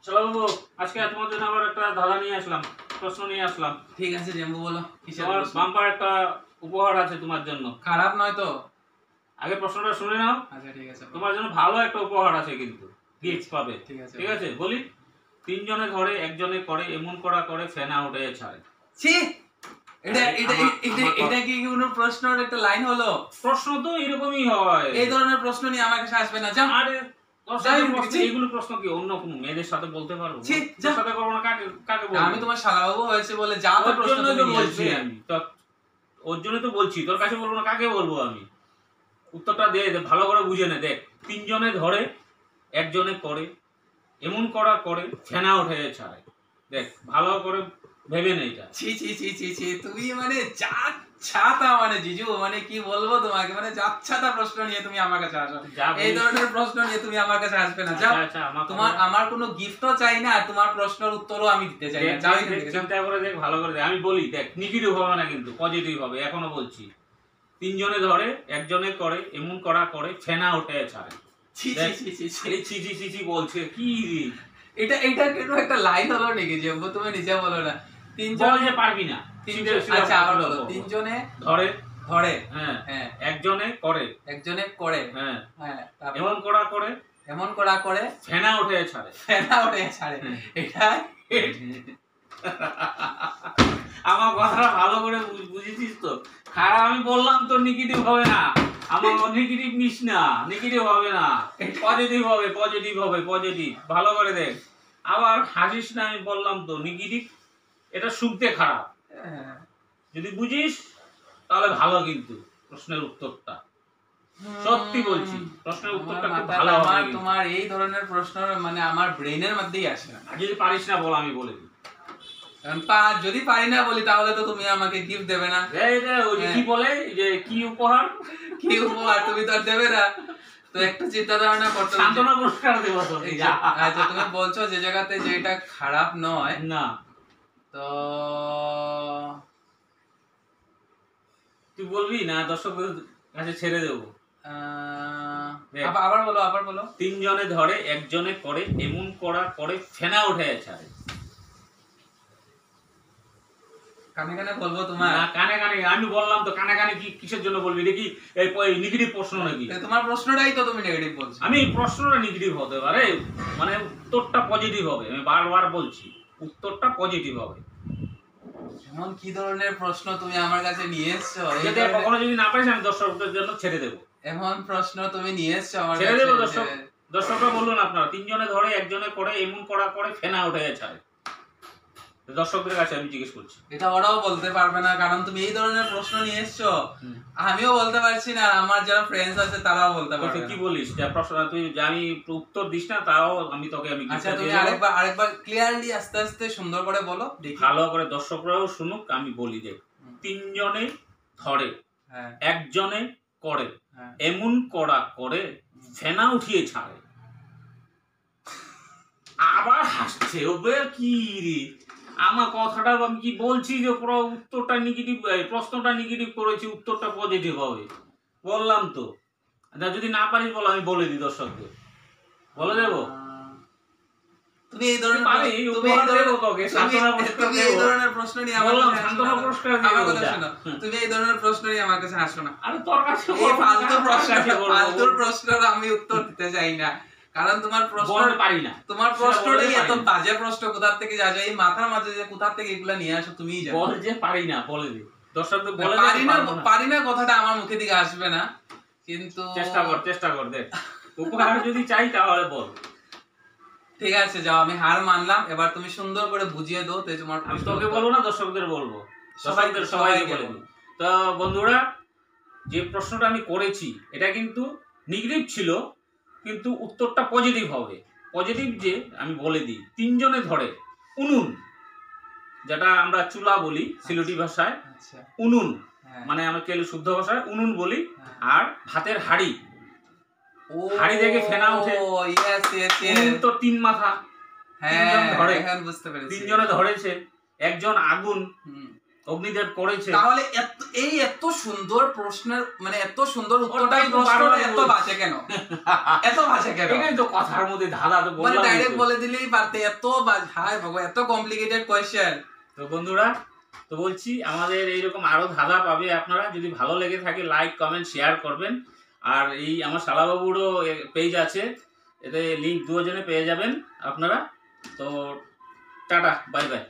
চলো বাবু, আজকে তোমার জন্য আবার একটা ধাঁধা নিয়ে আসলাম, প্রশ্ন নিয়ে আসলাম। ঠিক আছে জেম্বু, বলো কিসের তোমার প্রশ্ন? বাম্পার একটা উপহার আছে তোমার জন্য। খারাপ নয় তো? আগে প্রশ্নটা শুনে নাও। আচ্ছা ঠিক আছে। তোমার জন্য ভালো একটা উপহার আছে, কিন্তু গিফট পাবে। ঠিক আছে ঠিক আছে, বলি। তিনজনে ধরে একজনে করে এমন করা করে ফেনা উঠে ছাড়ে। ছি, এটা কি কোনো প্রশ্নের একটা লাইন হলো? প্রশ্ন তো এরকমই হয়। এই ধরনের প্রশ্ন নিয়ে আমার কাছে আসবে না, যাও। আরে এইগুলো প্রশ্ন কি অন্য কোনো মেয়েদের সাথে বলতে পারবো? যার সাথে করবো না, কাকে বলবো? আমি তোমার শালাবাবু হয়েছে বলে যা তো প্রশ্ন তুমি বলছি আমি তো ওর জন্য তো বলছি, তোর কাছে বলবো না, কাকে বলবো আমি? উত্তরটা দে, ভালো করে বুঝে নে। দেখ, তিনজনে ধরে একজনে করে এমন করা করে ফেনা উঠে ছাড়ে। দেখ, ভালো করে ভেবে নে এটা। ছি ছি ছি ছি ছি, তুমি মানে যাচ্ছাতা, মানে জিজু, মানে কি বলবো তোমাকে, মানে যাচ্ছাতা প্রশ্ন নিয়ে তুমি আমার কাছে আসো। এই ধরনের প্রশ্ন নিয়ে তুমি আমার কাছে আসবে না, যাও। তোমার আমার কোনো গিফটও চাই না, আর তোমার প্রশ্নের উত্তরও আমি দিতে চাই না। যাও, চিন্তা করে দেখ, ভালো করে দেখ। আমি বলি, দেখ, নেগেটিভ হবে না কিন্তু, পজিটিভ হবে। এখনো বলছি, তিনজনে ধরে একজনে করে এমন করা করে ফেনা উঠে ছাড়ে। ছি ছি ছি ছি ছি ছি ছি ছি বলছে কি? এটা কেন একটা লাইন হলো নাকি যে তুমি নিজে বলো না? তিনজনে পারবি না। আচ্ছা আবার বলো। তিনজনে ধরে ধরে, হ্যাঁ হ্যাঁ, একজনে করে হ্যাঁ হ্যাঁ, এমন করা করে ফেনা উঠে ছাড়ে। এটা আমার কথাটা ভালো করে বুঝেছিস তো? খারাপ আমি বললাম তো নেগেটিভ হবে না। আমার নেগেটিভ নিস না, নেগেটিভ হবে না, পজিটিভ হবে, পজিটিভ হবে, পজিটিভ। ভালো করে দেখ, আবার হাসিস না। আমি বললাম তো নেগেটিভ, এটা শুনতে খারাপ। যদি বুঝিস তাহলে ভালো, কিন্তু প্রশ্নের উত্তরটা সত্যি বলছি, প্রশ্নের উত্তরটা খুব ভালো হবে। তোমার এই ধরনের প্রশ্ন মানে আমার ব্রেনের মধ্যেই আসে না। যদি পারিস না বল, আমি বলে দিই। যদি পারি না বলি তাহলে তো তুমি আমাকে গিফট দেবে না। কি বলে যে কি উপহার, কি উপহার তুমি তো আর দেবে না। তো একটু চিন্তা ধারণা করতে, সান্ত্বনা পুরস্কার দেব তো। আচ্ছা, তুমি বলছো যে জায়গাতে যে এটা খারাপ নয় না, তো তুই বলবি না? দর্শকদের কাছে ছেড়ে দেবো। আবার বলো। তিনজনে ধরে একজনে করে এমন করা করে ফেনা উঠে ছাড়ে। কানে কানে বলবো তোমার? না, কানে কানে আমি বললাম তো। কানে কানে কি কিসের জন্য বলবি? দেখি এই নেগেটিভ প্রশ্ন নাকি? তোমার প্রশ্নটাই তো তুমি নেগেটিভ বলছো। আমি প্রশ্নটা নেগেটিভ হতে পারে, মানে উত্তরটা পজিটিভ হবে। আমি বারবার বলছি, উত্তরটা পজিটিভ হবে। এমন কি ধরনের প্রশ্ন তুমি আমার কাছে নিয়ে এসছো? যদি কখনো যদি না পারিস, আমি দর্শকদের জন্য ছেড়ে দেবো। এমন প্রশ্ন তুমি নিয়ে এসছো আমার কাছে, ছেড়ে দেবো। দর্শকরা বলুন, আপনারা তিনজনে ধরে একজনে করে এমন করা করে ফেনা উঠে ছাড়ে। দর্শকদের কাছে আমি জিজ্ঞেস করছি। এটা ওরাও বলতে পারবে না, কারণ তুমি এই ধরনের প্রশ্ন নিয়ে এসছো। আমিও বলতে পারছি না, আমার যারা ফ্রেন্ডস আছে তারাও বলতে পারবে না। কি বলিস? যা প্রশ্ন তুই জানি উত্তর দিস না, তাও আমি তোকে আমি আচ্ছা, তুমি আরেকবার ক্লিয়ারলি আস্তে আস্তে সুন্দর করে বলো, দেখি ভালো করে দর্শকরাও শুনুক। আমি বলি যে তিনজনে ধরে একজনে করে এমন করা করে ফেনা উঠিয়ে ছাড়ে। আবার হাসছে। ওবে কি রে, আমার কথাটা আমি কি বলছি যে পুরো উত্তরটা নেগেটিভ, প্রশ্নটা নেগেটিভ করেছি, উত্তরটা পজিটিভ হবে। বললাম তো। যদি না পারিস বল, আমি বলে দিই দর্শকদের, বলে দেবো। তুমি এই ধরনের প্রশ্ন নিয়ে আমার কাছে আসো না। আরে তোর কাছে ফালতু প্রশ্ন আমি উত্তর দিতে চাই না, কারণ তোমার প্রশ্ন পারি না। তোমার প্রশ্নটাই এত বাজে প্রশ্ন। কোথা থেকে যা এই মাথার মাঝে যে কোথা থেকে এগুলা নিয়ে আসো তুমিই জানো। বল যে পারি না, বলে দি দর্শকদের। বলে পারি না কথাটা আমার মুখে দিকে আসবে না, কিন্তু চেষ্টা কর দেখ। উপহার যদি চাই তাহলে বল। ঠিক আছে, যাও, আমি হার মানলাম। এবার তুমি সুন্দর করে বুঝিয়ে দাও। তো তোমার আমি তোকে বলবো না, দর্শকদের বলবো। সবাইকে বলে দিই। তো বন্ধুরা, যে প্রশ্নটা আমি করেছি এটা কিন্তু নেগেটিভ ছিল, কিন্তু উত্তরটা পজিটিভ হবে। পজিটিভ যে আমি বলে দিই, তিনজনে ধরে উনুন, যেটা আমরা চুলা বলি সিলেটি ভাষায়, উনুন মানে আমরা কেলু শুদ্ধ ভাষায় উনুন বলি। আর ভাতের হাড়ি, হাড়ি থেকে ফেনা উঠে। উনুন তো তিন মাথা, তিনজনে ধরেছে। একজন আগুন, অগ্নিদেব করেছে, তাহলে এই এত সুন্দর প্রশ্নের মানে এত সুন্দর উত্তরটাই এত বাজে কেন? এত বাজে কেন? এটাই তো কথার মধ্যে ধাঁধা, তো মানে ডাইরেক্ট বলে দিলেই পারতে, এত হায় ভগবান এত কমপ্লিকেটেড কোয়েশ্চেন। তো বন্ধুরা, তো বলছি আমাদের এইরকম আরো ধাঁধা পাবে আপনারা, যদি ভালো লেগে থাকে লাইক কমেন্ট শেয়ার করবেন। আর এই আমার শালাবাবুরও পেজ আছে, এতে লিঙ্ক দুজনে পেয়ে যাবেন আপনারা। তো টাটা, বাই বাই।